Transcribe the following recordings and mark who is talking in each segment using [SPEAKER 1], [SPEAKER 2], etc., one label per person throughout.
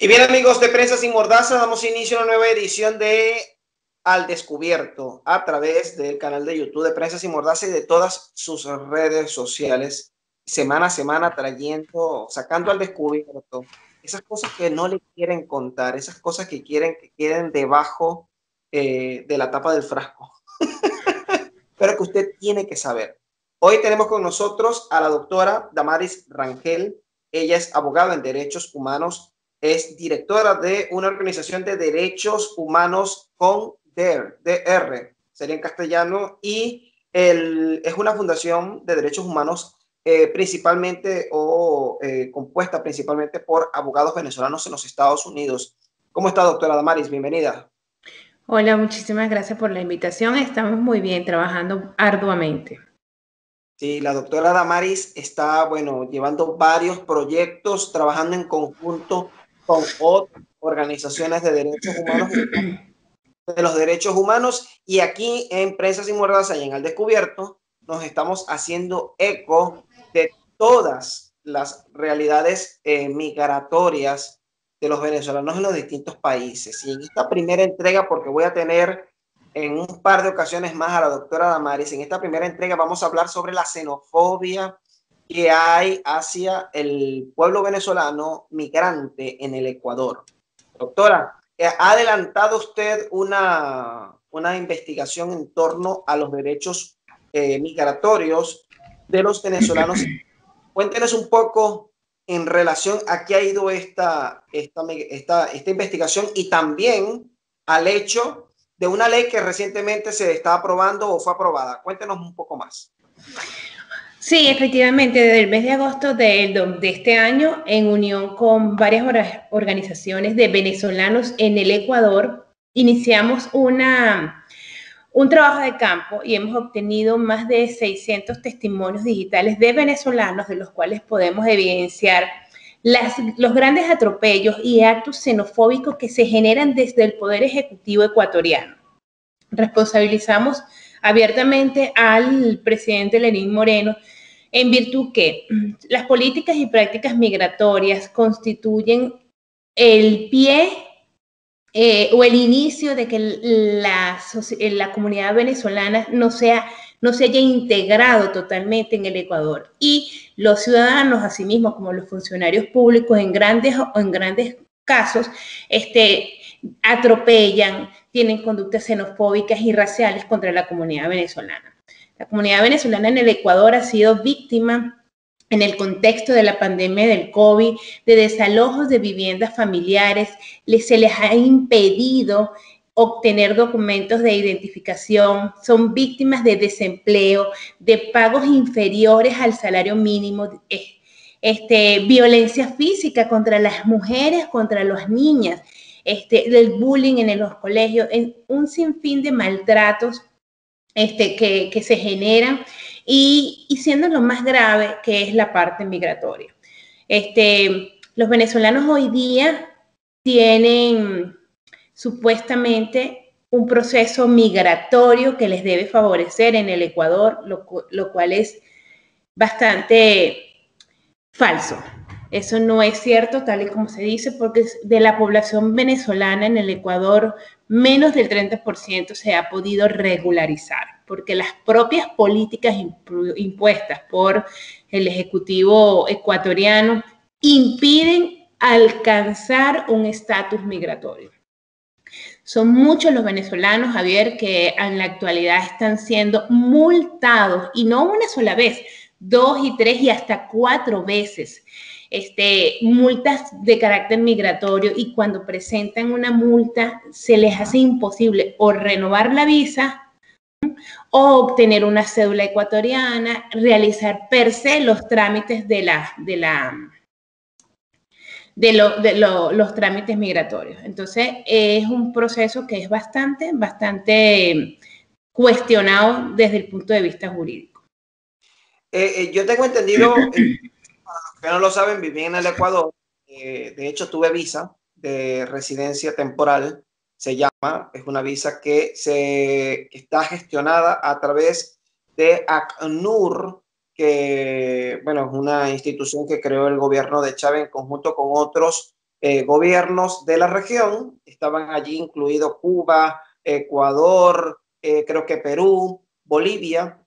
[SPEAKER 1] Y bien, amigos de Prensa Sin Mordaza, damos inicio a una nueva edición de Al Descubierto a través del canal de YouTube de Prensa Sin Mordaza y de todas sus redes sociales, semana a semana trayendo, sacando al descubierto esas cosas que no le quieren contar, esas cosas que quieren que queden debajo de la tapa del frasco, pero que usted tiene que saber. Hoy tenemos con nosotros a la doctora Damaris Rangel. Ella es abogada en derechos humanos, es directora de una organización de derechos humanos con DR, sería en castellano, y es una fundación de derechos humanos principalmente compuesta principalmente por abogados venezolanos en los Estados Unidos. ¿Cómo está, doctora Damaris? Bienvenida.
[SPEAKER 2] Hola, muchísimas gracias por la invitación. Estamos muy bien, trabajando arduamente.
[SPEAKER 1] Sí, la doctora Damaris está, bueno, llevando varios proyectos, trabajando en conjunto con otras organizaciones de derechos humanos, de los derechos humanos, y aquí en Prensa Sin Mordaza y en Al Descubierto nos estamos haciendo eco de todas las realidades migratorias de los venezolanos en los distintos países. Y en esta primera entrega, porque voy a tener en un par de ocasiones más a la doctora Damaris, en esta primera entrega vamos a hablar sobre la xenofobia que hay hacia el pueblo venezolano migrante en el Ecuador. Doctora, ¿ha adelantado usted una investigación en torno a los derechos migratorios de los venezolanos? Cuéntenos un poco en relación a qué ha ido esta investigación y también al hecho de una ley que recientemente se está aprobando o fue aprobada. Cuéntenos un poco más.
[SPEAKER 2] Sí, efectivamente, desde el mes de agosto de este año, en unión con varias organizaciones de venezolanos en el Ecuador, iniciamos un trabajo de campo y hemos obtenido más de 600 testimonios digitales de venezolanos, de los cuales podemos evidenciar los grandes atropellos y actos xenofóbicos que se generan desde el Poder Ejecutivo ecuatoriano. Responsabilizamos abiertamente al presidente Lenín Moreno, en virtud que las políticas y prácticas migratorias constituyen el pie o el inicio de que la comunidad venezolana no se haya integrado totalmente en el Ecuador. Y los ciudadanos, asimismo, como los funcionarios públicos, en grandes casos, atropellan, tienen conductas xenofóbicas y raciales contra la comunidad venezolana. La comunidad venezolana en el Ecuador ha sido víctima, en el contexto de la pandemia del COVID, de desalojos de viviendas familiares. Se les ha impedido obtener documentos de identificación, son víctimas de desempleo, de pagos inferiores al salario mínimo, violencia física contra las mujeres, contra las niñas, del bullying en los colegios, un sinfín de maltratos que se generan y siendo lo más grave que es la parte migratoria. Los venezolanos hoy día tienen supuestamente un proceso migratorio que les debe favorecer en el Ecuador, lo cual es bastante falso. Eso no es cierto, tal y como se dice, porque de la población venezolana en el Ecuador, menos del 30% se ha podido regularizar, porque las propias políticas impuestas por el Ejecutivo ecuatoriano impiden alcanzar un estatus migratorio. Son muchos los venezolanos, Javier, que en la actualidad están siendo multados, y no una sola vez, 2 y 3 y hasta 4 veces. Multas de carácter migratorio, y cuando presentan una multa se les hace imposible o renovar la visa o obtener una cédula ecuatoriana, realizar per se los trámites los trámites migratorios. Entonces, es un proceso que es bastante cuestionado desde el punto de vista jurídico.
[SPEAKER 1] Yo tengo entendido, para los que no lo saben, viví en el Ecuador. De hecho, tuve visa de residencia temporal, se llama. Es una visa que está gestionada a través de ACNUR, que, bueno, es una institución que creó el gobierno de Chávez en conjunto con otros gobiernos de la región. Estaban allí incluidos Cuba, Ecuador, creo que Perú, Bolivia.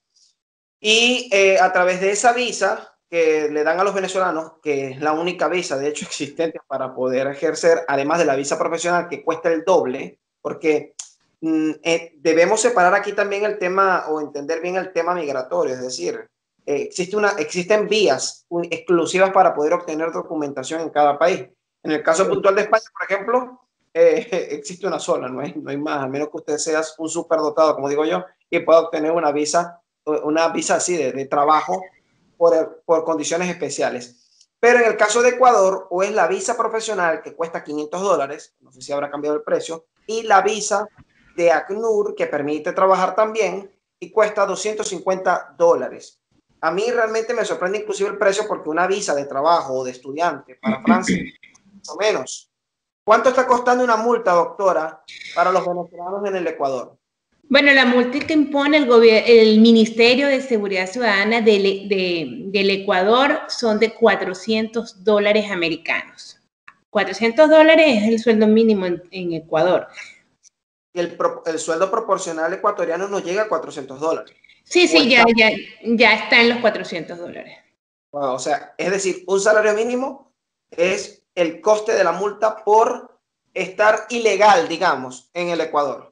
[SPEAKER 1] Y a través de esa visa que le dan a los venezolanos, que es la única visa de hecho existente para poder ejercer, además de la visa profesional que cuesta el doble, porque debemos separar aquí también el tema o entender bien el tema migratorio, es decir, existen vías exclusivas para poder obtener documentación en cada país. En el caso puntual de España, por ejemplo, existe una sola, no hay más, a menos que usted sea un superdotado, como digo yo, y pueda obtener una visa así de trabajo por condiciones especiales. Pero en el caso de Ecuador, o es la visa profesional que cuesta $500, no sé si habrá cambiado el precio, y la visa de ACNUR que permite trabajar también y cuesta $250. A mí realmente me sorprende inclusive el precio porque una visa de trabajo o de estudiante para Francia, más o menos. ¿Cuánto está costando una multa, doctora, para los venezolanos en el Ecuador?
[SPEAKER 2] Bueno, la multa que impone el Ministerio de Seguridad Ciudadana del Ecuador son de $400 americanos. $400 es el sueldo mínimo en Ecuador.
[SPEAKER 1] Y el sueldo proporcional ecuatoriano no llega a $400.
[SPEAKER 2] Sí, ya está en los $400.
[SPEAKER 1] Wow, o sea, es decir, un salario mínimo es el coste de la multa por estar ilegal, digamos, en el Ecuador.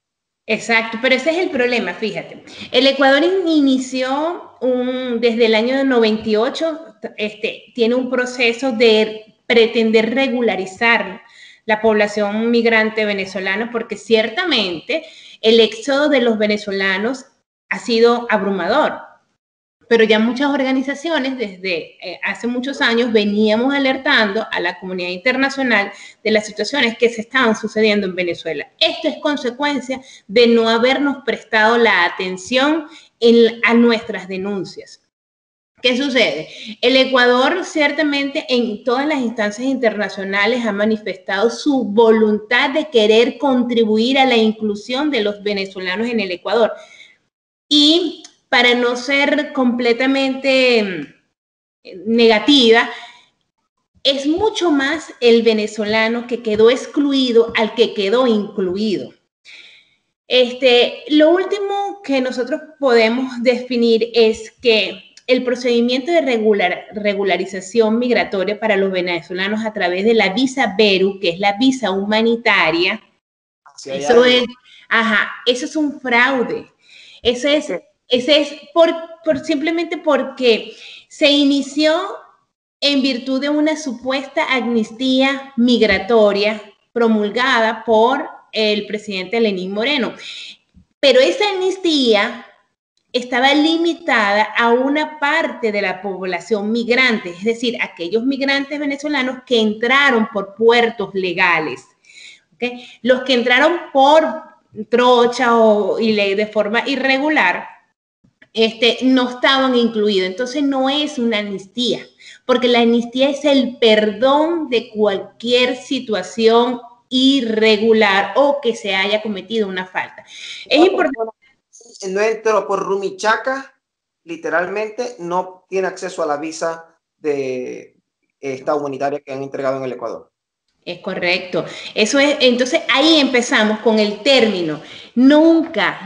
[SPEAKER 2] Exacto, pero ese es el problema, fíjate. El Ecuador inició desde el año 98, tiene un proceso de pretender regularizar la población migrante venezolana, porque ciertamente el éxodo de los venezolanos ha sido abrumador. Pero ya muchas organizaciones desde hace muchos años veníamos alertando a la comunidad internacional de las situaciones que se estaban sucediendo en Venezuela. Esto es consecuencia de no habernos prestado la atención a nuestras denuncias. ¿Qué sucede? El Ecuador ciertamente en todas las instancias internacionales ha manifestado su voluntad de querer contribuir a la inclusión de los venezolanos en el Ecuador. Y para no ser completamente negativa, es mucho más el venezolano que quedó excluido al que quedó incluido. Lo último que nosotros podemos definir es que el procedimiento de regularización migratoria para los venezolanos a través de la visa Beru, que es la visa humanitaria, eso es un fraude. Ese es simplemente porque se inició en virtud de una supuesta amnistía migratoria promulgada por el presidente Lenín Moreno. Pero esa amnistía estaba limitada a una parte de la población migrante, es decir, aquellos migrantes venezolanos que entraron por puertos legales. ¿Okay? Los que entraron por trocha de forma irregular, no estaban incluidos. Entonces no es una amnistía, porque la amnistía es el perdón de cualquier situación irregular o que se haya cometido una falta. Es importante.
[SPEAKER 1] No entró por Rumichaca, literalmente no tiene acceso a la visa de esta humanitaria que han entregado en el Ecuador.
[SPEAKER 2] Es correcto. Eso es, entonces ahí empezamos con el término. Nunca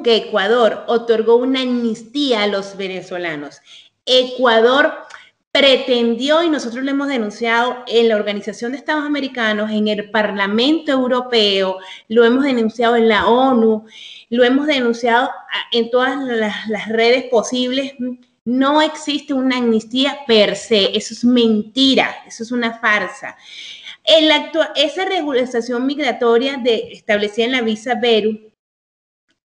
[SPEAKER 2] Ecuador otorgó una amnistía a los venezolanos. Ecuador pretendió, y nosotros lo hemos denunciado en la Organización de Estados Americanos, en el Parlamento Europeo, lo hemos denunciado en la ONU, lo hemos denunciado en todas las redes posibles. No existe una amnistía per se. Eso es mentira, eso es una farsa. Esa regularización migratoria establecida en la visa Beru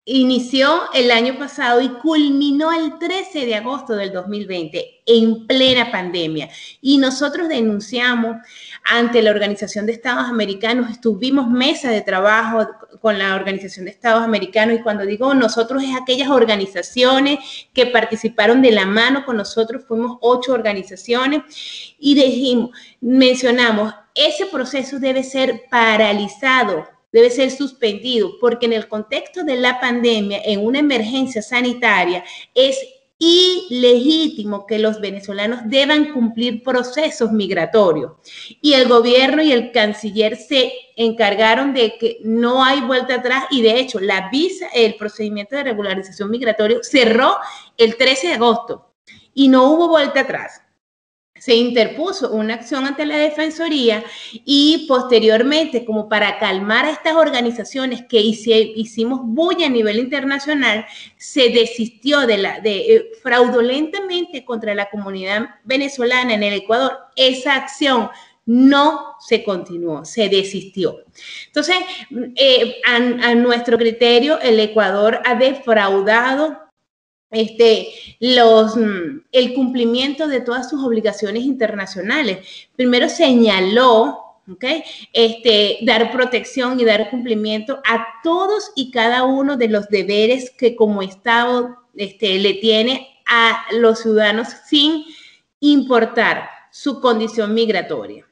[SPEAKER 2] inició el año pasado y culminó el 13 de agosto del 2020 en plena pandemia. Y nosotros denunciamos ante la Organización de Estados Americanos, tuvimos mesa de trabajo con la Organización de Estados Americanos, y cuando digo nosotros es aquellas organizaciones que participaron de la mano con nosotros, fuimos 8 organizaciones, y mencionamos, ese proceso debe ser paralizado, debe ser suspendido, porque en el contexto de la pandemia, en una emergencia sanitaria, es ilegítimo que los venezolanos deban cumplir procesos migratorios. Y el gobierno y el canciller se encargaron de que no hay vuelta atrás y de hecho la visa, el procedimiento de regularización migratoria cerró el 13 de agosto y no hubo vuelta atrás. Se interpuso una acción ante la Defensoría y posteriormente, como para calmar a estas organizaciones que hicimos bulla a nivel internacional, se desistió fraudulentamente contra la comunidad venezolana en el Ecuador. Esa acción no se continuó, se desistió. Entonces, a nuestro criterio, el Ecuador ha defraudado el cumplimiento de todas sus obligaciones internacionales. Primero señaló, dar protección y dar cumplimiento a todos y cada uno de los deberes que como Estado le tiene a los ciudadanos sin importar su condición migratoria.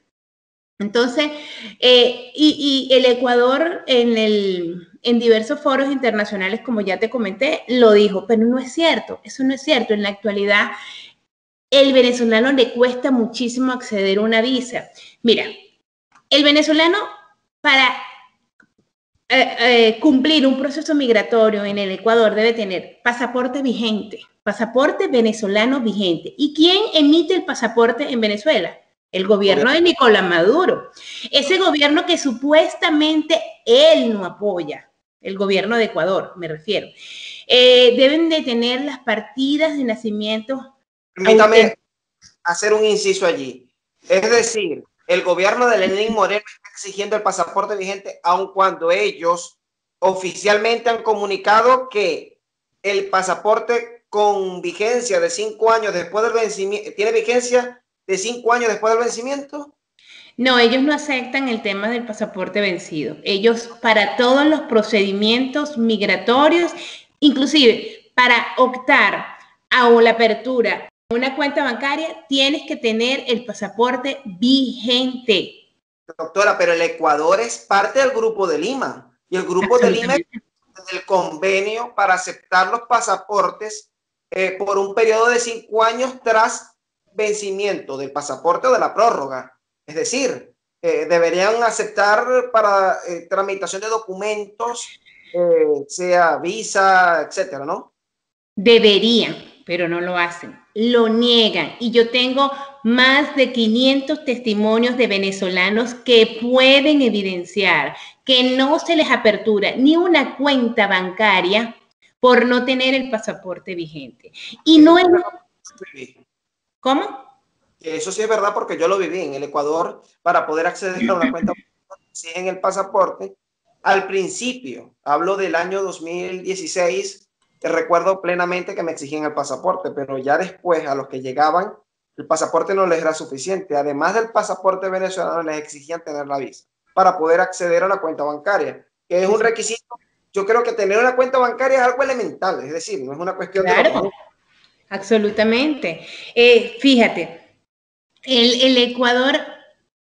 [SPEAKER 2] Entonces, y el Ecuador en diversos foros internacionales, como ya te comenté, lo dijo, pero no es cierto, eso no es cierto. En la actualidad, el venezolano le cuesta muchísimo acceder a una visa. Mira, el venezolano para cumplir un proceso migratorio en el Ecuador debe tener pasaporte vigente, pasaporte venezolano vigente. ¿Y quién emite el pasaporte en Venezuela? El gobierno de Nicolás Maduro. Ese gobierno que supuestamente él no apoya, el gobierno de Ecuador, me refiero. Deben de tener las partidas de nacimiento.
[SPEAKER 1] Permítame hacer un inciso allí. Es decir, el gobierno de Lenín Moreno está exigiendo el pasaporte vigente, aun cuando ellos oficialmente han comunicado que el pasaporte con vigencia de 5 años después del vencimiento, tiene vigencia de 5 años después del vencimiento.
[SPEAKER 2] No, ellos no aceptan el tema del pasaporte vencido. Ellos, para todos los procedimientos migratorios, inclusive para optar a la apertura de una cuenta bancaria, tienes que tener el pasaporte vigente.
[SPEAKER 1] Doctora, pero el Ecuador es parte del Grupo de Lima y el Grupo de Lima es el convenio para aceptar los pasaportes por un periodo de 5 años tras vencimiento del pasaporte o de la prórroga. Es decir, deberían aceptar para tramitación de documentos, sea visa, etcétera, ¿no?
[SPEAKER 2] Deberían, pero no lo hacen, lo niegan. Y yo tengo más de 500 testimonios de venezolanos que pueden evidenciar que no se les apertura ni una cuenta bancaria por no tener el pasaporte vigente. Y no es... ¿Cómo?
[SPEAKER 1] Eso sí es verdad porque yo lo viví en el Ecuador. Para poder acceder a una cuenta exigen el pasaporte. Al principio, hablo del año 2016, recuerdo plenamente que me exigían el pasaporte, pero ya después a los que llegaban el pasaporte no les era suficiente. Además del pasaporte venezolano, les exigían tener la visa para poder acceder a una cuenta bancaria, que es un requisito. Yo creo que tener una cuenta bancaria es algo elemental, es decir, no es una cuestión de...
[SPEAKER 2] Absolutamente. Fíjate, el Ecuador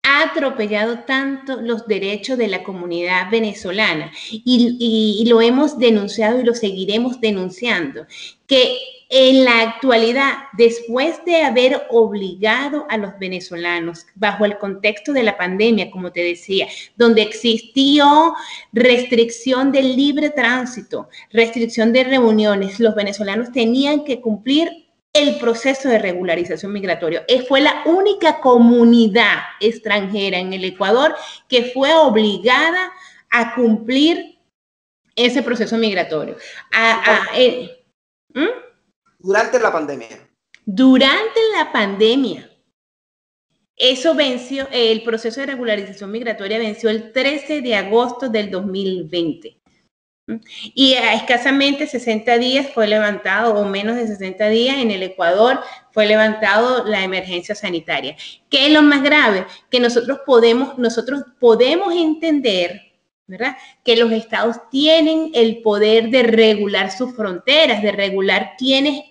[SPEAKER 2] ha atropellado tanto los derechos de la comunidad venezolana y lo hemos denunciado y lo seguiremos denunciando, que en la actualidad, después de haber obligado a los venezolanos bajo el contexto de la pandemia, como te decía, donde existió restricción del libre tránsito, restricción de reuniones, los venezolanos tenían que cumplir el proceso de regularización migratoria. Fue la única comunidad extranjera en el Ecuador que fue obligada a cumplir ese proceso migratorio.
[SPEAKER 1] Durante la pandemia.
[SPEAKER 2] Durante la pandemia. Eso venció, el proceso de regularización migratoria venció el 13 de agosto del 2020. Y a escasamente 60 días fue levantado, o menos de 60 días, en el Ecuador fue levantado la emergencia sanitaria. ¿Qué es lo más grave? Que nosotros podemos entender, ¿verdad?, que los estados tienen el poder de regular sus fronteras, de regular quiénes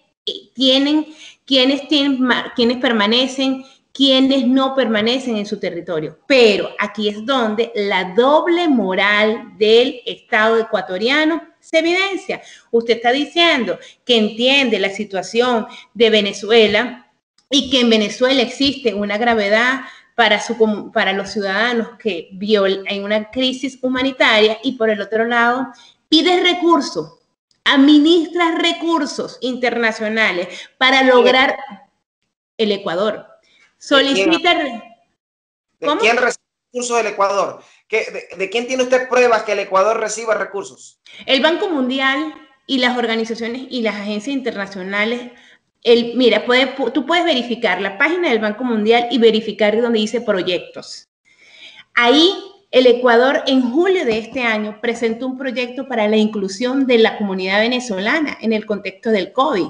[SPEAKER 2] permanecen, quienes no permanecen en su territorio. Pero aquí es donde la doble moral del Estado ecuatoriano se evidencia. Usted está diciendo que entiende la situación de Venezuela y que en Venezuela existe una gravedad para los ciudadanos que en una crisis humanitaria, y por el otro lado pide recursos, administra recursos internacionales para lograr el Ecuador. Solicita...
[SPEAKER 1] ¿De quién recibe recursos del Ecuador? ¿De quién tiene usted pruebas que el Ecuador reciba recursos?
[SPEAKER 2] El Banco Mundial y las organizaciones y las agencias internacionales. Mira, tú puedes verificar la página del Banco Mundial y verificar donde dice proyectos. Ahí el Ecuador en julio de este año presentó un proyecto para la inclusión de la comunidad venezolana en el contexto del COVID.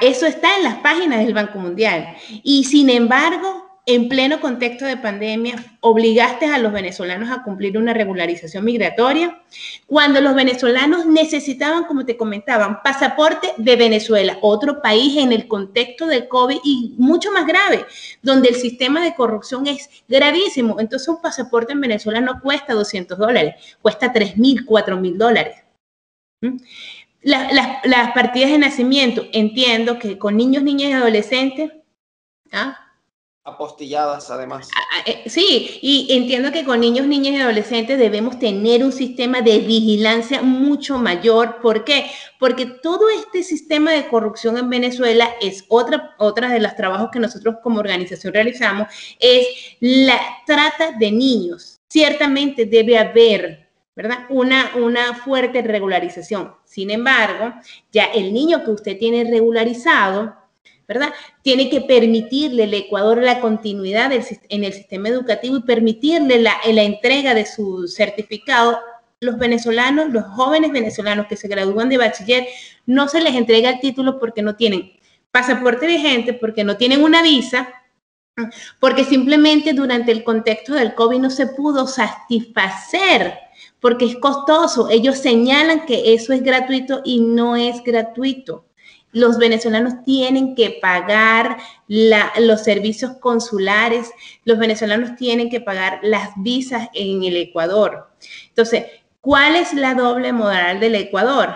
[SPEAKER 2] Eso está en las páginas del Banco Mundial. Y sin embargo, en pleno contexto de pandemia, obligaste a los venezolanos a cumplir una regularización migratoria cuando los venezolanos necesitaban, como te comentaban, pasaporte de Venezuela, otro país en el contexto del COVID y mucho más grave, donde el sistema de corrupción es gravísimo. Entonces un pasaporte en Venezuela no cuesta $200, cuesta $3,000, $4,000. Las partidas de nacimiento, entiendo que con niños, niñas y adolescentes,
[SPEAKER 1] apostilladas además.
[SPEAKER 2] Sí, y entiendo que con niños, niñas y adolescentes debemos tener un sistema de vigilancia mucho mayor. ¿Por qué? Porque todo este sistema de corrupción en Venezuela es otra de los trabajos que nosotros como organización realizamos, es la trata de niños. Ciertamente debe haber, ¿verdad?, una fuerte regularización. Sin embargo, ya el niño que usted tiene regularizado, ¿verdad?, tiene que permitirle al Ecuador la continuidad en el sistema educativo y permitirle la entrega de su certificado. Los venezolanos, los jóvenes venezolanos que se gradúan de bachiller, no se les entrega el título porque no tienen pasaporte vigente, porque no tienen una visa, porque simplemente durante el contexto del COVID no se pudo satisfacer, porque es costoso. Ellos señalan que eso es gratuito y no es gratuito. Los venezolanos tienen que pagar los servicios consulares, los venezolanos tienen que pagar las visas en el Ecuador. Entonces, ¿cuál es la doble moral del Ecuador?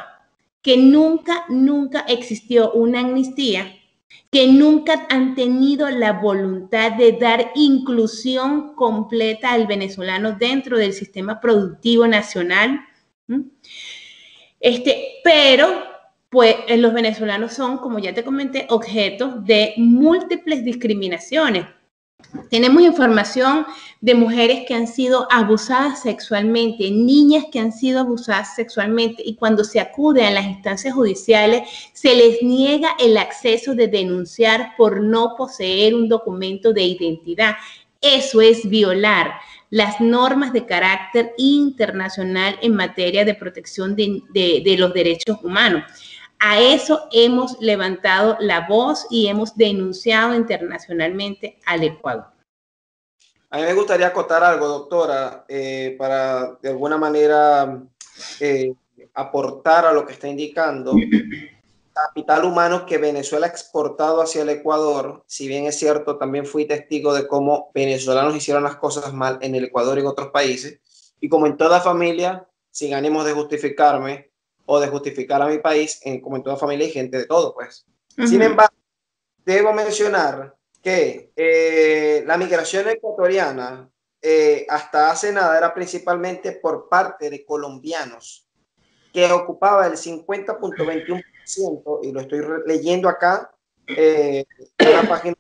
[SPEAKER 2] Que nunca existió una amnistía, que nunca han tenido la voluntad de dar inclusión completa al venezolano dentro del sistema productivo nacional. Pero pues los venezolanos son, como ya te comenté, objeto de múltiples discriminaciones. Tenemos información de mujeres que han sido abusadas sexualmente, niñas que han sido abusadas sexualmente, y cuando se acude a las instancias judiciales se les niega el acceso de denunciar por no poseer un documento de identidad. Eso es violar las normas de carácter internacional en materia de protección de los derechos humanos. A eso hemos levantado la voz y hemos denunciado internacionalmente al Ecuador.
[SPEAKER 1] A mí me gustaría acotar algo, doctora, para de alguna manera aportar a lo que está indicando. Capital humano que Venezuela ha exportado hacia el Ecuador, si bien es cierto, también fui testigo de cómo venezolanos hicieron las cosas mal en el Ecuador y en otros países, y como en toda familia, sin ánimos de justificarme o de justificar a mi país, como en toda familia hay gente de todo, pues. Sin embargo, debo mencionar que la migración ecuatoriana hasta hace nada era principalmente por parte de colombianos, que ocupaba el 50.21%, y lo estoy leyendo acá en la página,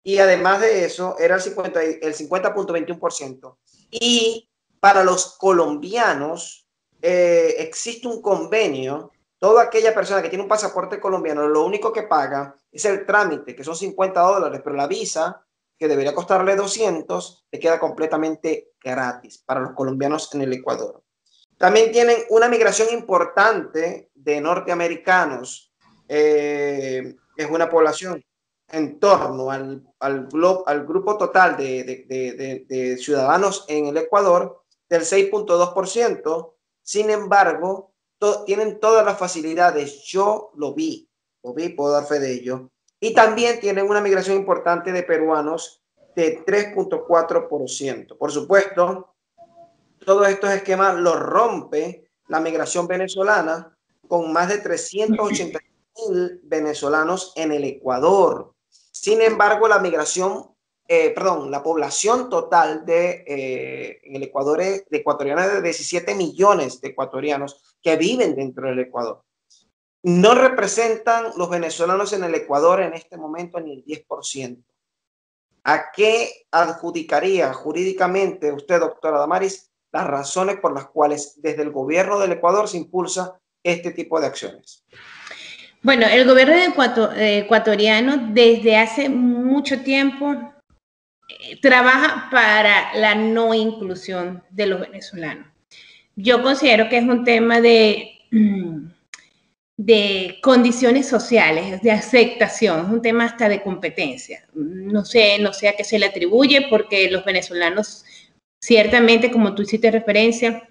[SPEAKER 1] y además de eso era el 50.21%. Y para los colombianos existe un convenio. Toda aquella persona que tiene un pasaporte colombiano, lo único que paga es el trámite, que son $50, pero la visa, que debería costarle 200, le queda completamente gratis para los colombianos en el Ecuador. También tienen una migración importante de norteamericanos. Es una población en torno al grupo total de ciudadanos en el Ecuador del 6.2%. Sin embargo, tienen todas las facilidades. Yo lo vi, puedo dar fe de ello. Y también tienen una migración importante de peruanos de 3.4%. Por supuesto, todos estos esquemas los rompe la migración venezolana, con más de 380.000 venezolanos en el Ecuador. Sin embargo, la migración, la población total en el Ecuador de ecuatorianos es de 17 millones de ecuatorianos que viven dentro del Ecuador. No representan los venezolanos en el Ecuador en este momento ni el 10%. ¿A qué adjudicaría jurídicamente usted, doctora Damaris, las razones por las cuales desde el gobierno del Ecuador se impulsa este tipo de acciones?
[SPEAKER 2] Bueno, el gobierno ecuatoriano desde hace mucho tiempo trabaja para la no inclusión de los venezolanos. Yo considero que es un tema de condiciones sociales, de aceptación, es un tema hasta de competencia. No sé a qué se le atribuye, porque los venezolanos, ciertamente, como tú hiciste referencia,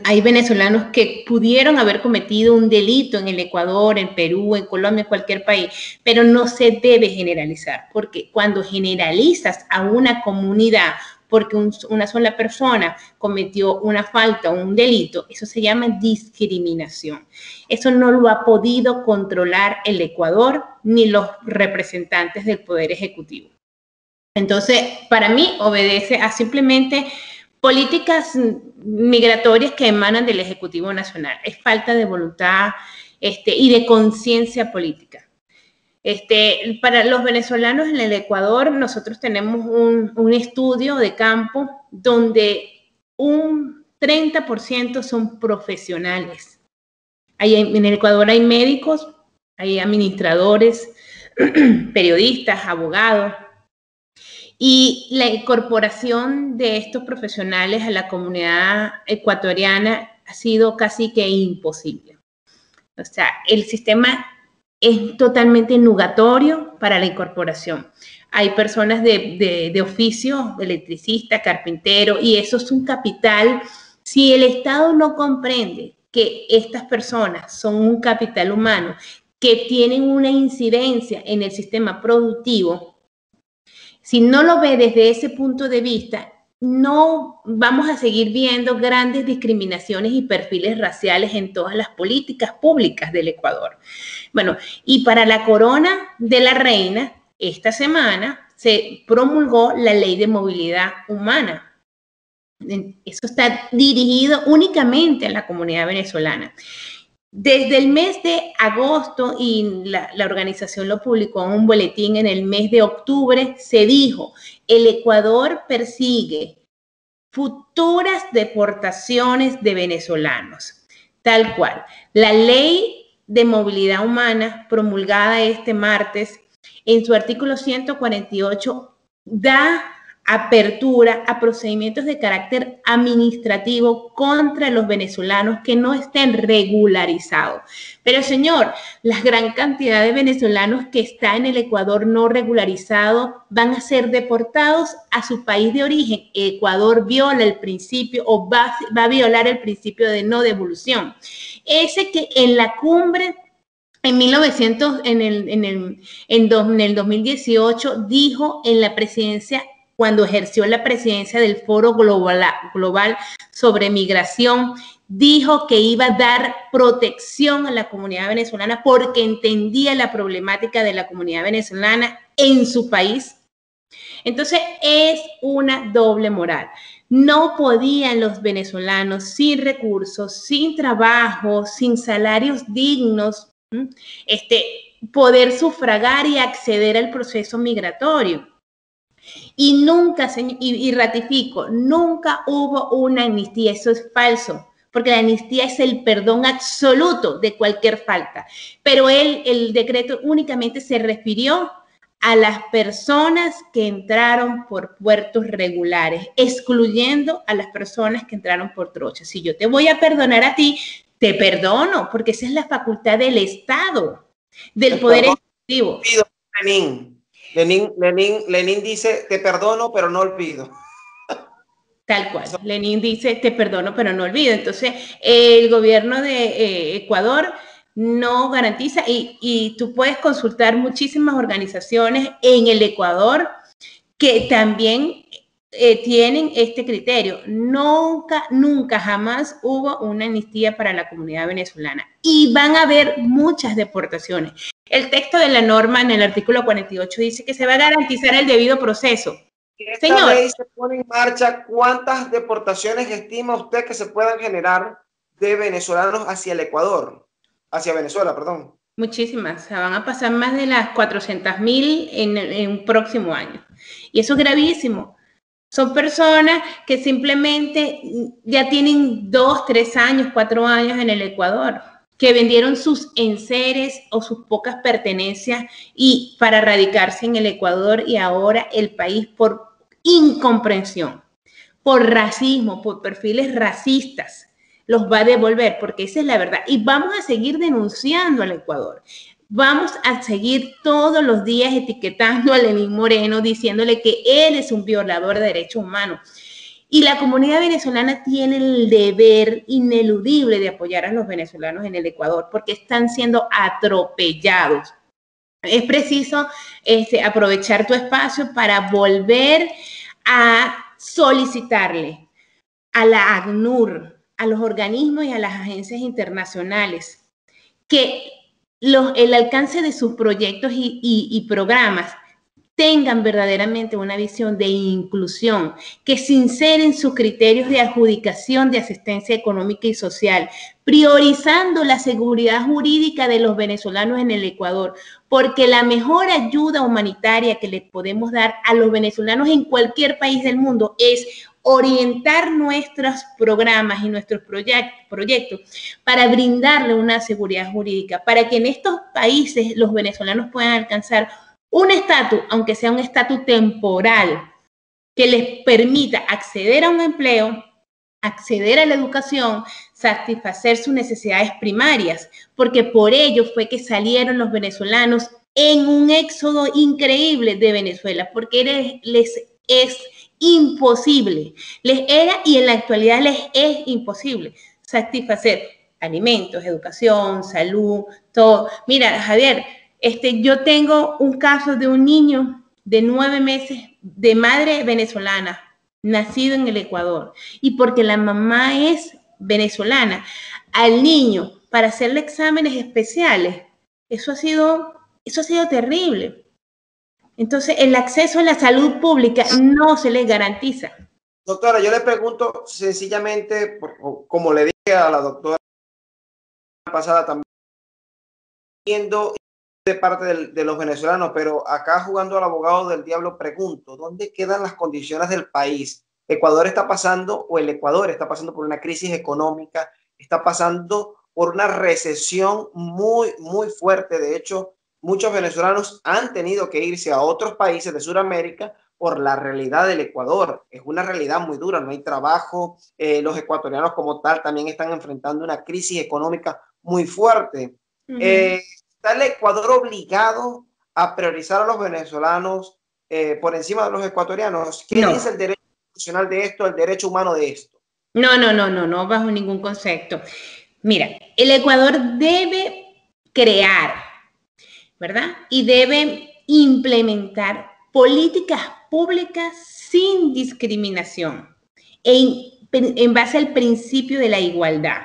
[SPEAKER 2] hay venezolanos que pudieron haber cometido un delito en el Ecuador, en Perú, en Colombia, en cualquier país, pero no se debe generalizar, porque cuando generalizas a una comunidad porque una sola persona cometió una falta o un delito, eso se llama discriminación. Eso no lo ha podido controlar el Ecuador ni los representantes del Poder Ejecutivo. Entonces, para mí, obedece a simplemente políticas migratorias que emanan del Ejecutivo Nacional. Es falta de voluntad y de conciencia política. Para los venezolanos en el Ecuador, nosotros tenemos un estudio de campo donde un 30% son profesionales. En el Ecuador hay médicos, hay administradores, periodistas, abogados, y la incorporación de estos profesionales a la comunidad ecuatoriana ha sido casi que imposible. O sea, el sistema es totalmente nugatorio para la incorporación. Hay personas de oficio, electricista, carpintero, y eso es un capital. Si el Estado no comprende que estas personas son un capital humano que tienen una incidencia en el sistema productivo, si no lo ve desde ese punto de vista, no vamos a seguir viendo grandes discriminaciones y perfiles raciales en todas las políticas públicas del Ecuador. Bueno, y para la corona de la reina, esta semana se promulgó la Ley de Movilidad Humana. Eso está dirigido únicamente a la comunidad venezolana. Desde el mes de agosto, y la organización lo publicó en un boletín en el mes de octubre, se dijo: el Ecuador persigue futuras deportaciones de venezolanos. Tal cual. La Ley de Movilidad Humana, promulgada este martes, en su artículo 148, da apertura a procedimientos de carácter administrativo contra los venezolanos que no estén regularizados. Pero, señor, la gran cantidad de venezolanos que está en el Ecuador no regularizado van a ser deportados a su país de origen. Ecuador viola el principio, o va a violar el principio de no devolución. Ese que en la cumbre en el 2018 dijo en la presidencia, cuando ejerció la presidencia del Foro Global sobre Migración, dijo que iba a dar protección a la comunidad venezolana porque entendía la problemática de la comunidad venezolana en su país. Entonces, es una doble moral. No podían los venezolanos sin recursos, sin trabajo, sin salarios dignos, poder sufragar y acceder al proceso migratorio. Y nunca, y ratifico, nunca hubo una amnistía. Eso es falso, porque la amnistía es el perdón absoluto de cualquier falta. Pero el decreto únicamente se refirió a las personas que entraron por puertos regulares, excluyendo a las personas que entraron por trochas. Si yo te voy a perdonar a ti, te perdono, porque esa es la facultad del Estado, del Poder Ejecutivo.
[SPEAKER 1] Lenin dice: te perdono, pero no olvido.
[SPEAKER 2] Tal cual. Lenin dice: te perdono, pero no olvido. Entonces, el gobierno de Ecuador no garantiza, y tú puedes consultar muchísimas organizaciones en el Ecuador que también tienen este criterio. Nunca, nunca, jamás hubo una amnistía para la comunidad venezolana. Y van a haber muchas deportaciones. El texto de la norma en el artículo 48 dice que se va a garantizar el debido proceso.
[SPEAKER 1] Esta ley se pone en marcha. ¿Cuántas deportaciones estima usted que se puedan generar de venezolanos hacia el Ecuador? Hacia Venezuela, perdón.
[SPEAKER 2] Muchísimas. O sea, van a pasar más de las 400.000 en un próximo año. Y eso es gravísimo. Son personas que simplemente ya tienen 2, 3 años, 4 años en el Ecuador, que vendieron sus enseres o sus pocas pertenencias y para radicarse en el Ecuador, y ahora el país, por incomprensión, por racismo, por perfiles racistas, los va a devolver, porque esa es la verdad. Y vamos a seguir denunciando al Ecuador. Vamos a seguir todos los días etiquetando a Lenín Moreno, diciéndole que él es un violador de derechos humanos. Y la comunidad venezolana tiene el deber ineludible de apoyar a los venezolanos en el Ecuador, porque están siendo atropellados. Es preciso aprovechar tu espacio para volver a solicitarle a la ACNUR, a los organismos y a las agencias internacionales que el alcance de sus proyectos y programas tengan verdaderamente una visión de inclusión, que sinceren sus criterios de adjudicación de asistencia económica y social, priorizando la seguridad jurídica de los venezolanos en el Ecuador, porque la mejor ayuda humanitaria que les podemos dar a los venezolanos en cualquier país del mundo es orientar nuestros programas y nuestros proyectos para brindarle una seguridad jurídica, para que en estos países los venezolanos puedan alcanzar un estatus, aunque sea un estatus temporal, que les permita acceder a un empleo, acceder a la educación, satisfacer sus necesidades primarias, porque por ello fue que salieron los venezolanos en un éxodo increíble de Venezuela, porque les es imposible, les era y en la actualidad les es imposible satisfacer alimentos, educación, salud, todo. Mira, Javier, yo tengo un caso de un niño de 9 meses de madre venezolana, nacido en el Ecuador, y porque la mamá es venezolana, al niño para hacerle exámenes especiales, eso ha sido terrible. Entonces, el acceso a la salud pública no se les garantiza.
[SPEAKER 1] Doctora, yo le pregunto sencillamente, como le dije a la doctora pasada también, viendo de parte de los venezolanos, pero acá jugando al abogado del diablo, pregunto, ¿dónde quedan las condiciones del país? El Ecuador está pasando por una crisis económica, está pasando por una recesión muy, muy fuerte. De hecho, muchos venezolanos han tenido que irse a otros países de Sudamérica por la realidad del Ecuador. Es una realidad muy dura, no hay trabajo. Los ecuatorianos como tal también están enfrentando una crisis económica muy fuerte. ¿Está el Ecuador obligado a priorizar a los venezolanos por encima de los ecuatorianos? ¿Qué dice el derecho constitucional de esto, el derecho humano de esto?
[SPEAKER 2] No, bajo ningún concepto. Mira, el Ecuador debe crear, ¿verdad? Y debe implementar políticas públicas sin discriminación en base al principio de la igualdad.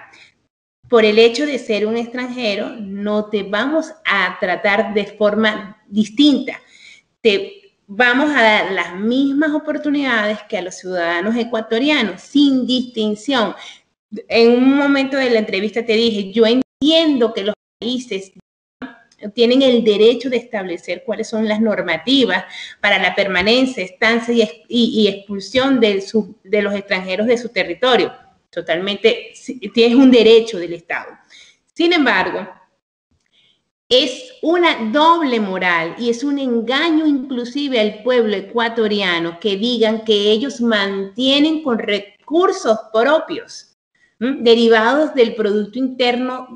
[SPEAKER 2] Por el hecho de ser un extranjero, no te vamos a tratar de forma distinta. Te vamos a dar las mismas oportunidades que a los ciudadanos ecuatorianos, sin distinción. En un momento de la entrevista te dije, yo entiendo que los países tienen el derecho de establecer cuáles son las normativas para la permanencia, estancia y expulsión de los extranjeros de su territorio. Totalmente, tienes un derecho del Estado. Sin embargo, es una doble moral y es un engaño inclusive al pueblo ecuatoriano que digan que ellos mantienen con recursos propios derivados del Producto Interno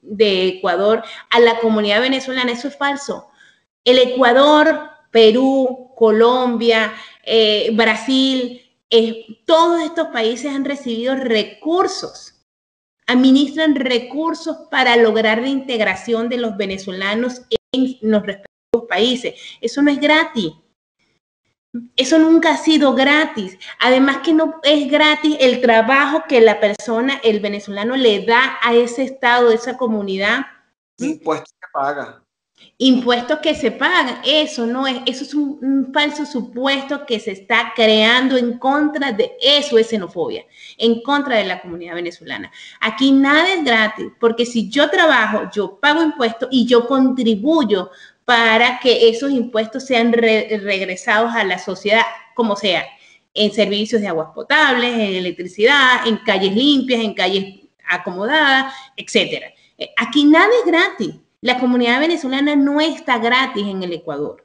[SPEAKER 2] de Ecuador a la comunidad venezolana. Eso es falso. El Ecuador, Perú, Colombia, Brasil, todos estos países han recibido recursos, administran recursos para lograr la integración de los venezolanos en los respectivos países. Eso no es gratis. Eso nunca ha sido gratis. Además que no es gratis el trabajo que la persona, el venezolano, le da a ese estado, a esa comunidad.
[SPEAKER 1] Impuestos que paga.
[SPEAKER 2] Impuestos que se pagan, eso no es, eso es un falso supuesto que se está creando en contra de, eso es xenofobia, en contra de la comunidad venezolana. Aquí nada es gratis, porque si yo trabajo, yo pago impuestos y yo contribuyo para que esos impuestos sean regresados a la sociedad, como sea, en servicios de aguas potables, en electricidad, en calles limpias, en calles acomodadas, etcétera. Aquí nada es gratis. La comunidad venezolana no está gratis en el Ecuador.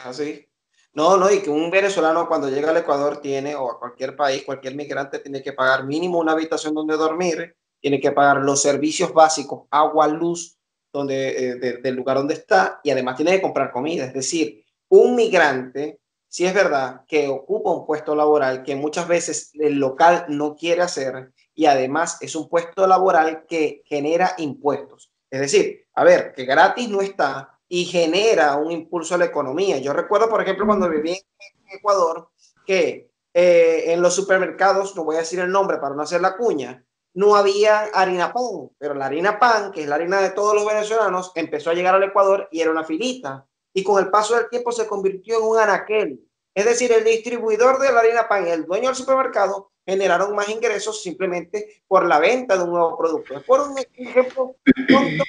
[SPEAKER 1] Así. No, y que un venezolano cuando llega al Ecuador tiene, o a cualquier país, cualquier migrante tiene que pagar mínimo una habitación donde dormir, tiene que pagar los servicios básicos, agua, luz, del lugar donde está, y además tiene que comprar comida. Es decir, un migrante, sí es verdad que ocupa un puesto laboral que muchas veces el local no quiere hacer, y además es un puesto laboral que genera impuestos. Es decir, a ver, que gratis no está y genera un impulso a la economía. Yo recuerdo, por ejemplo, cuando viví en Ecuador, que en los supermercados, no voy a decir el nombre para no hacer la cuña, no había harina pan, pero la harina pan, que es la harina de todos los venezolanos, empezó a llegar al Ecuador y era una filita. Y con el paso del tiempo se convirtió en un anaquel. Es decir, el distribuidor de la harina pan y el dueño del supermercado generaron más ingresos simplemente por la venta de un nuevo producto. Es por un ejemplo tonto.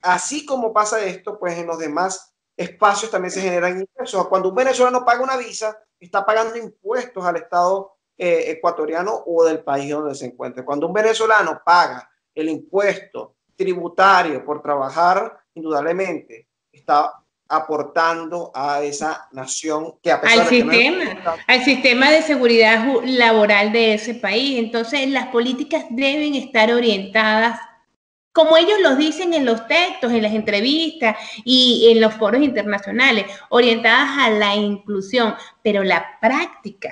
[SPEAKER 1] Así como pasa esto, pues en los demás espacios también se generan ingresos. Cuando un venezolano paga una visa, está pagando impuestos al Estado ecuatoriano o del país donde se encuentre. Cuando un venezolano paga el impuesto tributario por trabajar, indudablemente está aportando a esa nación que a pesar
[SPEAKER 2] al
[SPEAKER 1] de que
[SPEAKER 2] sistema,
[SPEAKER 1] no es...
[SPEAKER 2] al sistema de seguridad laboral de ese país. Entonces, las políticas deben estar orientadas, como ellos lo dicen en los textos, en las entrevistas y en los foros internacionales, orientadas a la inclusión, pero la práctica,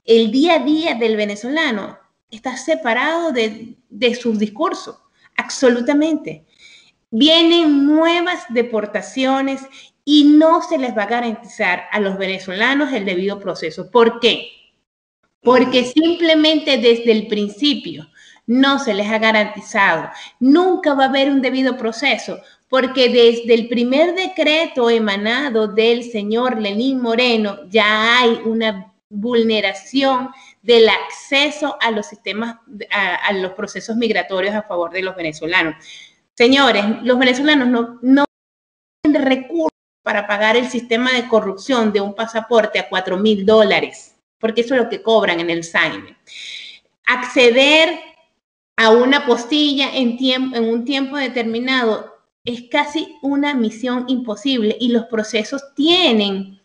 [SPEAKER 2] el día a día del venezolano está separado de sus discursos, absolutamente. Vienen nuevas deportaciones y no se les va a garantizar a los venezolanos el debido proceso. ¿Por qué? Porque simplemente desde el principio no se les ha garantizado. Nunca va a haber un debido proceso, porque desde el primer decreto emanado del señor Lenín Moreno ya hay una vulneración del acceso a los sistemas, a los procesos migratorios a favor de los venezolanos. Señores, los venezolanos no tienen recursos para pagar el sistema de corrupción de un pasaporte a $4,000, porque eso es lo que cobran en el SAIME. Acceder a una postilla en un tiempo determinado es casi una misión imposible y los procesos tienen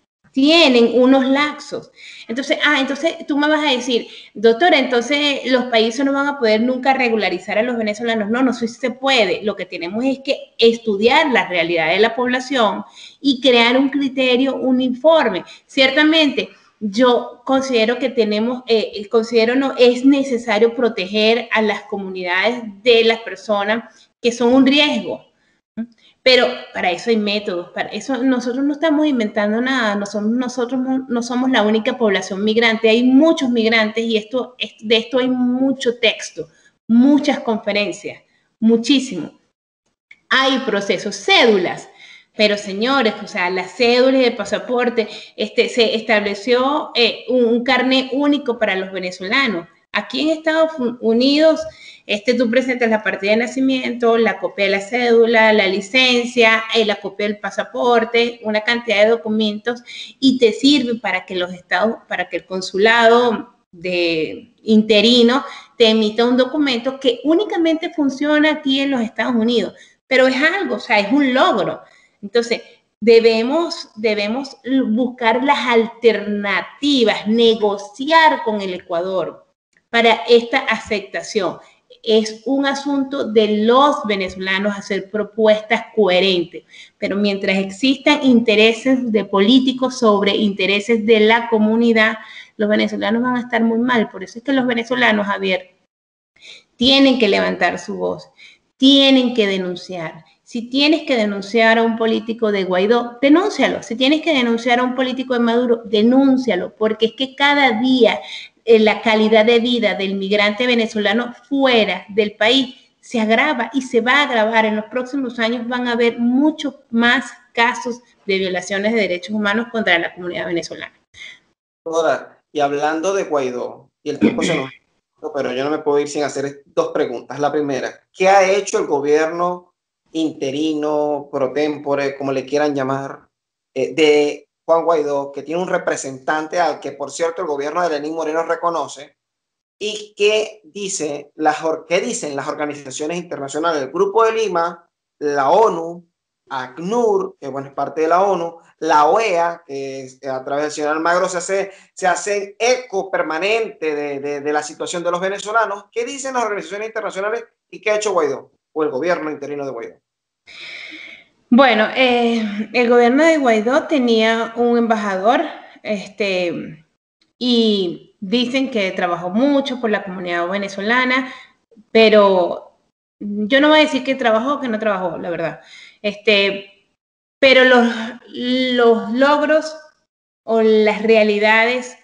[SPEAKER 2] unos lapsos. Entonces tú me vas a decir, doctora, entonces los países no van a poder nunca regularizar a los venezolanos. No sé si se puede. Lo que tenemos es que estudiar la realidad de la población y crear un criterio uniforme. Ciertamente, yo considero que es necesario proteger a las comunidades de las personas que son un riesgo. Pero para eso hay métodos, para eso nosotros no estamos inventando nada, nosotros no somos la única población migrante, hay muchos migrantes y de esto hay mucho texto, muchas conferencias, muchísimo. Hay procesos, cédulas, pero señores, o sea, las cédulas de pasaporte, se estableció un carnet único para los venezolanos. Aquí en Estados Unidos, tú presentas la partida de nacimiento, la copia de la cédula, la licencia, la copia del pasaporte, una cantidad de documentos y te sirve para que para que el consulado interino te emita un documento que únicamente funciona aquí en los Estados Unidos, pero es algo, o sea, es un logro. Entonces, debemos buscar las alternativas, negociar con el Ecuador para esta aceptación. Es un asunto de los venezolanos hacer propuestas coherentes, pero mientras existan intereses de políticos sobre intereses de la comunidad, los venezolanos van a estar muy mal. Por eso es que los venezolanos, Javier, tienen que levantar su voz, tienen que denunciar. Si tienes que denunciar a un político de Guaidó, denúncialo. Si tienes que denunciar a un político de Maduro, denúncialo, porque es que cada día la calidad de vida del migrante venezolano fuera del país se agrava y se va a agravar. En los próximos años van a haber muchos más casos de violaciones de derechos humanos contra la comunidad venezolana.
[SPEAKER 1] Ahora, y hablando de Guaidó, y el tiempo se nos pero yo no me puedo ir sin hacer dos preguntas. La primera, ¿qué ha hecho el gobierno interino, pro tempore, como le quieran llamar, de Juan Guaidó, que tiene un representante al que, por cierto, el gobierno de Lenín Moreno reconoce? ¿Y qué dicen las organizaciones internacionales? El Grupo de Lima, la ONU, ACNUR, que bueno, es parte de la ONU, la OEA, que a través del señor Almagro se hace eco permanente de la situación de los venezolanos. ¿Qué dicen las organizaciones internacionales y qué ha hecho Guaidó o el gobierno interino de Guaidó?
[SPEAKER 2] Bueno, el gobierno de Guaidó tenía un embajador, y dicen que trabajó mucho por la comunidad venezolana, pero yo no voy a decir que trabajó o que no trabajó, la verdad. Pero los logros o las realidades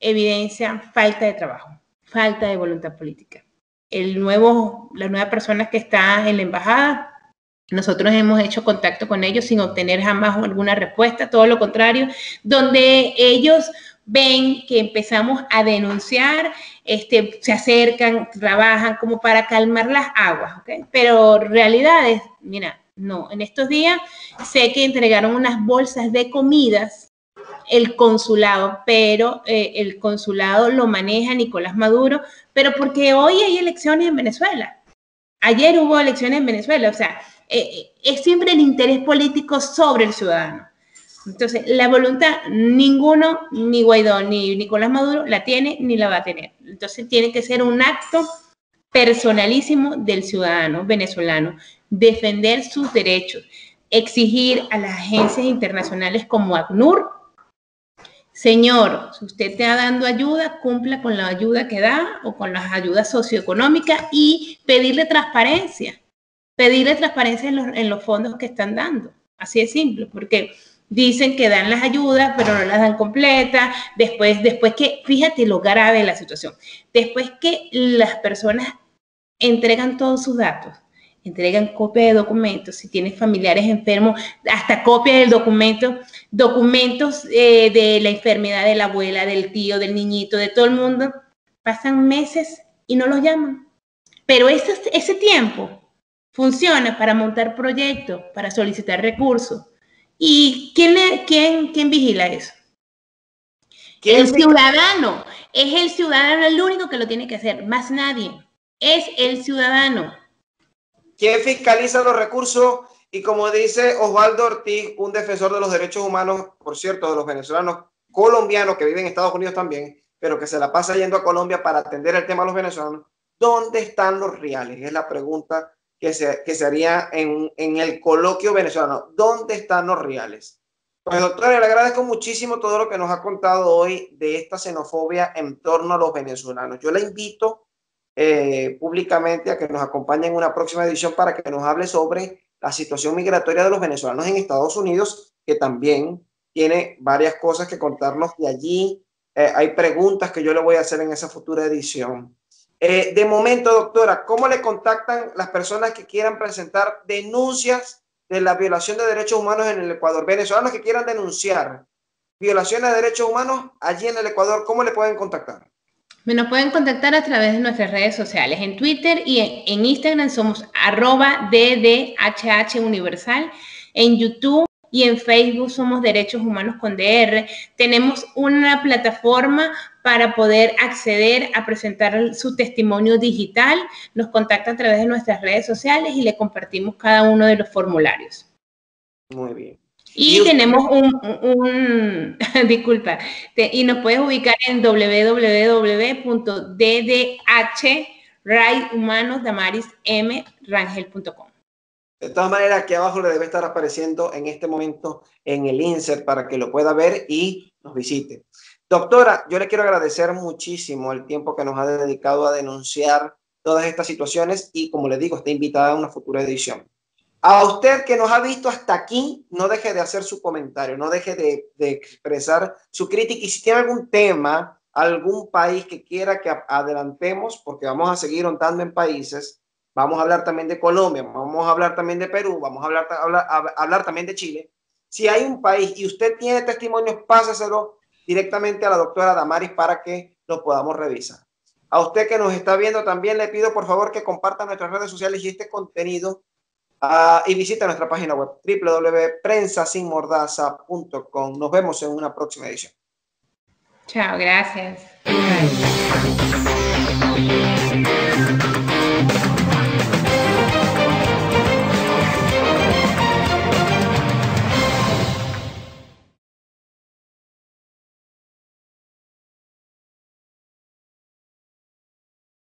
[SPEAKER 2] evidencian falta de trabajo, falta de voluntad política. La nueva persona que está en la embajada, nosotros hemos hecho contacto con ellos sin obtener jamás alguna respuesta, todo lo contrario, donde ellos ven que empezamos a denunciar, se acercan, trabajan como para calmar las aguas, ¿okay? Pero realidades, mira, no, en estos días sé que entregaron unas bolsas de comidas el consulado, pero el consulado lo maneja Nicolás Maduro, pero porque hoy hay elecciones en Venezuela. Ayer hubo elecciones en Venezuela, o sea, es siempre el interés político sobre el ciudadano. Entonces, la voluntad, ninguno, ni Guaidó, ni Nicolás Maduro, la tiene ni la va a tener. Entonces, tiene que ser un acto personalísimo del ciudadano venezolano, defender sus derechos, exigir a las agencias internacionales como ACNUR, señor, si usted está dando ayuda, cumpla con la ayuda que da o con las ayudas socioeconómicas y pedirle transparencia en los fondos que están dando. Así de simple, porque dicen que dan las ayudas, pero no las dan completas. Después que, fíjate lo grave de la situación, después que las personas entregan todos sus datos, entregan copia de documentos, si tienes familiares enfermos, hasta copia del documento, documentos de la enfermedad de la abuela, del tío, del niñito, de todo el mundo, pasan meses y no los llaman. Pero ese tiempo funciona para montar proyectos, para solicitar recursos. ¿Y quién vigila eso? El ciudadano. Es el ciudadano el único que lo tiene que hacer, más nadie. Es el ciudadano.
[SPEAKER 1] ¿Quién fiscaliza los recursos? Y como dice Osvaldo Ortiz, un defensor de los derechos humanos, por cierto, de los venezolanos colombianos que viven en Estados Unidos también, pero que se la pasa yendo a Colombia para atender el tema de los venezolanos, ¿dónde están los reales? Es la pregunta que se haría en el coloquio venezolano. ¿Dónde están los reales? Pues doctora, le agradezco muchísimo todo lo que nos ha contado hoy de esta xenofobia en torno a los venezolanos. Yo la invito públicamente a que nos acompañe en una próxima edición para que nos hable sobre la situación migratoria de los venezolanos en Estados Unidos, que también tiene varias cosas que contarnos de allí. Hay preguntas que yo le voy a hacer en esa futura edición. De momento, doctora, ¿cómo le contactan las personas que quieran presentar denuncias de la violación de derechos humanos en el Ecuador? Venezolanos que quieran denunciar violaciones de derechos humanos allí en el Ecuador, ¿cómo le pueden contactar?
[SPEAKER 2] Nos pueden contactar a través de nuestras redes sociales. En Twitter y en Instagram somos @DDHHUniversal. En YouTube y en Facebook somos Derechos Humanos con DR. Tenemos una plataforma para poder acceder a presentar su testimonio digital. Nos contacta a través de nuestras redes sociales y le compartimos cada uno de los formularios.
[SPEAKER 1] Muy bien.
[SPEAKER 2] Y tenemos disculpa, y nos puedes ubicar en www.ddhrighthumanosdamarismrangel.com.
[SPEAKER 1] De todas maneras, aquí abajo le debe estar apareciendo en este momento en el insert para que lo pueda ver y nos visite. Doctora, yo le quiero agradecer muchísimo el tiempo que nos ha dedicado a denunciar todas estas situaciones y, como le digo, está invitada a una futura edición. A usted que nos ha visto hasta aquí, no deje de hacer su comentario, no deje de expresar su crítica, y si tiene algún tema, algún país que quiera que adelantemos, porque vamos a seguir ondando en países, vamos a hablar también de Colombia, vamos a hablar también de Perú, vamos a hablar también de Chile. Si hay un país y usted tiene testimonios, páseselo directamente a la doctora Damaris para que lo podamos revisar. A usted que nos está viendo también le pido por favor que comparta nuestras redes sociales y este contenido. Y visita nuestra página web www.prensasinmordaza.com. Nos vemos en una próxima edición.
[SPEAKER 2] Chao, gracias. Bye.